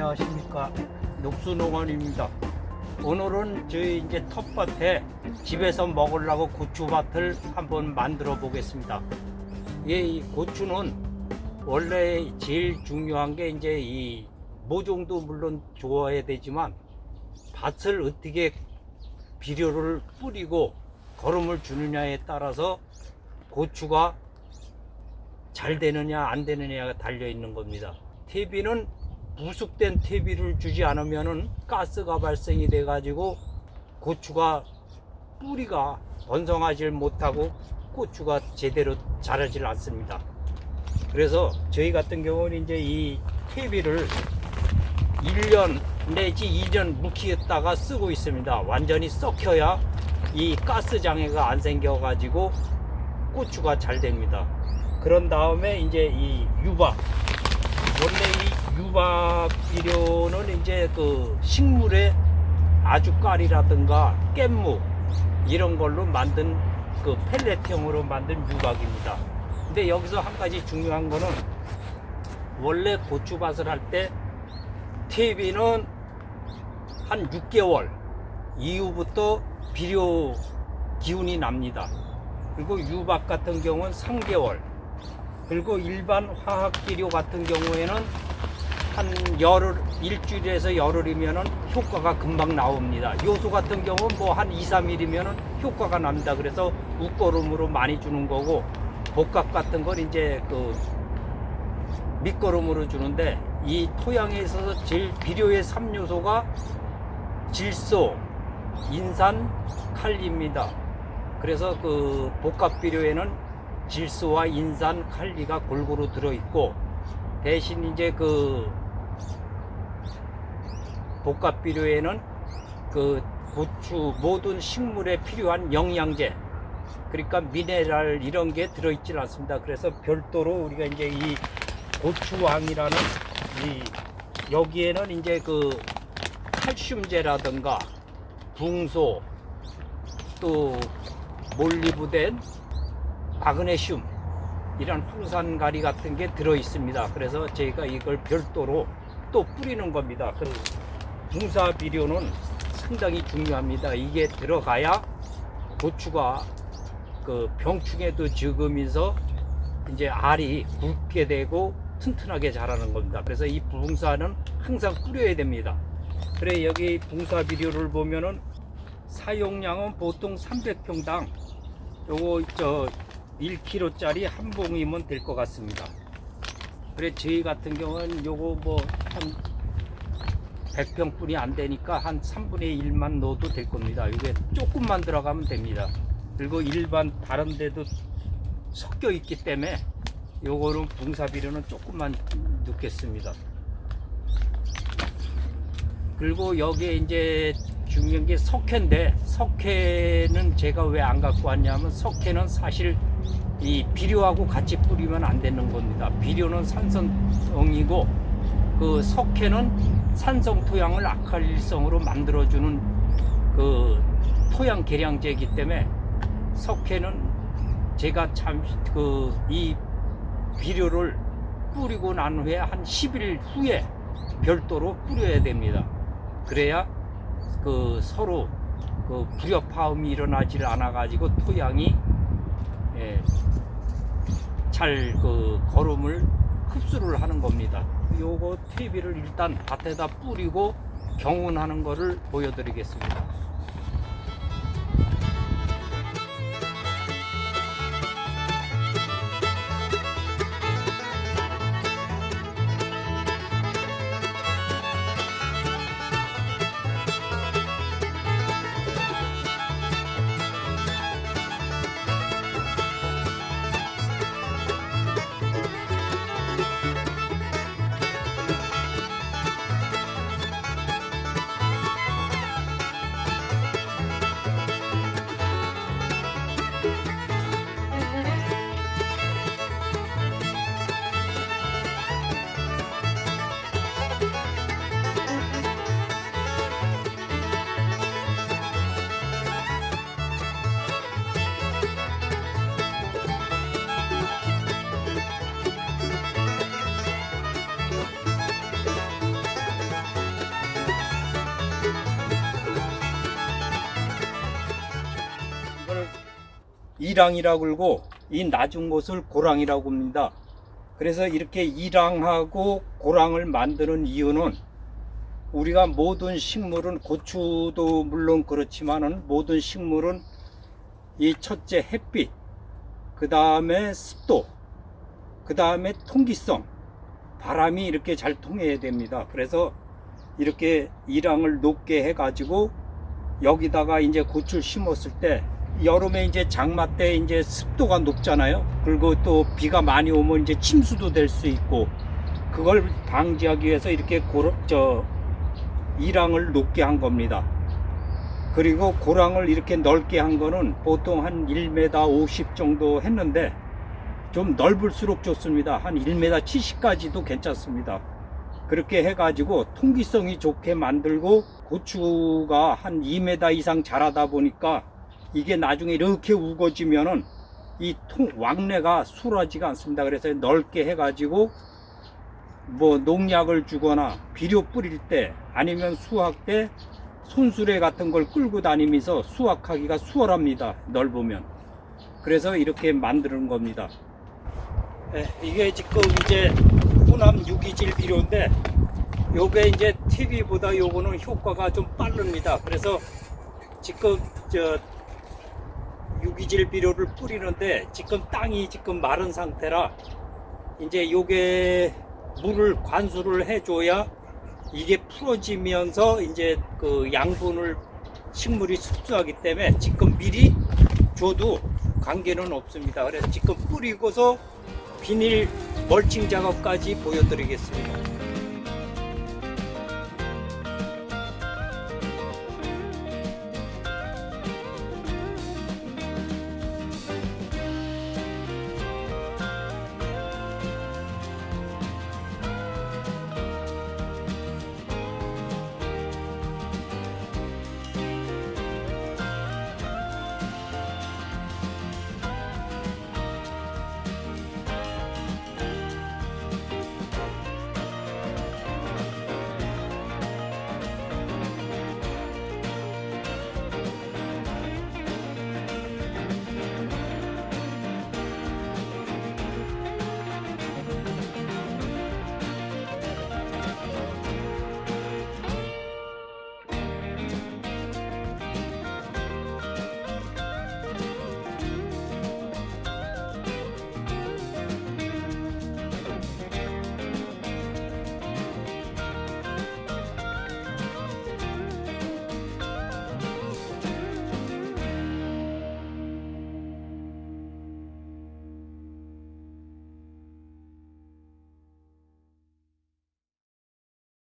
안녕하십니까. 녹수농원입니다. 오늘은 저희 이제 텃밭에 집에서 먹으려고 고추밭을 한번 만들어 보겠습니다. 이 고추는 원래 제일 중요한 게 이제 이 모종도 물론 좋아야 되지만 밭을 어떻게 비료를 뿌리고 거름을 주느냐에 따라서 고추가 잘 되느냐 안 되느냐가 달려 있는 겁니다. 퇴비는 부숙된 퇴비를 주지 않으면은 가스가 발생이 돼 가지고 고추가 뿌리가 번성하지 못하고 고추가 제대로 자라질 않습니다. 그래서 저희 같은 경우는 이제 이 퇴비를 1년 내지 2년 묵히다가 쓰고 있습니다. 완전히 썩혀야 이 가스 장애가 안 생겨 가지고 고추가 잘 됩니다. 그런 다음에 이제 이 유박, 원래 이 유박 비료는 이제 그 식물의 아주까리라든가 깻묵 이런 걸로 만든 그 펠렛형으로 만든 유박입니다. 근데 여기서 한 가지 중요한 거는 원래 고추밭을 할 때 퇴비는 한 6개월 이후부터 비료 기운이 납니다. 그리고 유박 같은 경우는 3개월, 그리고 일반 화학 비료 같은 경우에는 한 열흘, 일주일에서 열흘이면은 효과가 금방 나옵니다. 요소 같은 경우는 뭐 한 2, 3일이면은 효과가 납니다. 그래서 웃거름으로 많이 주는 거고, 복합 같은 건 이제 그 밑거름으로 주는데, 이 토양에 있어서 제일 비료의 3요소가 질소, 인산, 칼리입니다. 그래서 그 복합 비료에는 질소와 인산, 칼리가 골고루 들어있고, 대신 이제 그 복합 비료에는 그 고추 모든 식물에 필요한 영양제, 그러니까 미네랄 이런 게 들어있질 않습니다. 그래서 별도로 우리가 이제 이 고추왕이라는 이 여기에는 이제 그 칼슘제라든가 붕소, 또 몰리브덴, 마그네슘 이런 황산가리 같은 게 들어 있습니다. 그래서 저희가 이걸 별도로 또 뿌리는 겁니다. 그 붕사 비료는 상당히 중요합니다. 이게 들어가야 고추가 그 병충해도 적으면서 이제 알이 굵게 되고 튼튼하게 자라는 겁니다. 그래서 이 붕사는 항상 뿌려야 됩니다. 그래, 여기 붕사 비료를 보면은 사용량은 보통 300평당 요거 1kg짜리 한 봉이면 될 것 같습니다. 그래, 저희 같은 경우는 요거 뭐 한 100평뿐이 안 되니까 한 3분의 1만 넣어도 될 겁니다. 이게 조금만 들어가면 됩니다. 그리고 일반 다른 데도 섞여 있기 때문에 요거는 붕사 비료는 조금만 넣겠습니다. 그리고 여기에 이제 중요한 게 석회인데, 석회는 제가 왜 안 갖고 왔냐면, 석회는 사실 이 비료하고 같이 뿌리면 안 되는 겁니다. 비료는 산성이고 그 석회는 산성 토양을 알칼리성으로 만들어주는 그 토양 계량제이기 때문에 석회는 제가 참 이 비료를 뿌리고 난 후에 한 10일 후에 별도로 뿌려야 됩니다. 그래야 그 서로 그 불협화음이 일어나질 않아 가지고 토양이 잘 그 거름을 흡수를 하는 겁니다. 요거 퇴비를 일단 밭에다 뿌리고 경운하는 거를 보여드리겠습니다. 이랑이라고 그러고 이 낮은 곳을 고랑이라고 합니다. 그래서 이렇게 이랑하고 고랑을 만드는 이유는 우리가 모든 식물은 고추도 물론 그렇지만은 모든 식물은 이 첫째 햇빛, 그 다음에 습도, 그 다음에 통기성, 바람이 이렇게 잘 통해야 됩니다. 그래서 이렇게 이랑을 높게 해가지고 여기다가 이제 고추를 심었을 때 여름에 이제 장마 때 이제 습도가 높잖아요. 그리고 또 비가 많이 오면 이제 침수도 될 수 있고 그걸 방지하기 위해서 이렇게 이랑을 높게 한 겁니다. 그리고 고랑을 이렇게 넓게 한 거는 보통 한 1m 50 정도 했는데 좀 넓을수록 좋습니다. 한 1m 70까지도 괜찮습니다. 그렇게 해가지고 통기성이 좋게 만들고 고추가 한 2m 이상 자라다 보니까 이게 나중에 이렇게 우거지면은 이 왕래가 수월하지가 않습니다. 그래서 넓게 해가지고 뭐 농약을 주거나 비료 뿌릴 때 아니면 수확 때 손수레 같은 걸 끌고 다니면서 수확하기가 수월합니다. 넓으면. 그래서 이렇게 만드는 겁니다. 이게 지금 이제 호남 유기질 비료인데 요게 이제 TV보다 요거는 효과가 좀 빠릅니다. 그래서 지금 유기질 비료를 뿌리는데 지금 땅이 지금 마른 상태라 이제 요게 물을 관수를 해줘야 이게 풀어지면서 이제 그 양분을 식물이 흡수하기 때문에 지금 미리 줘도 관계는 없습니다. 그래서 지금 뿌리고서 비닐 멀칭 작업까지 보여드리겠습니다.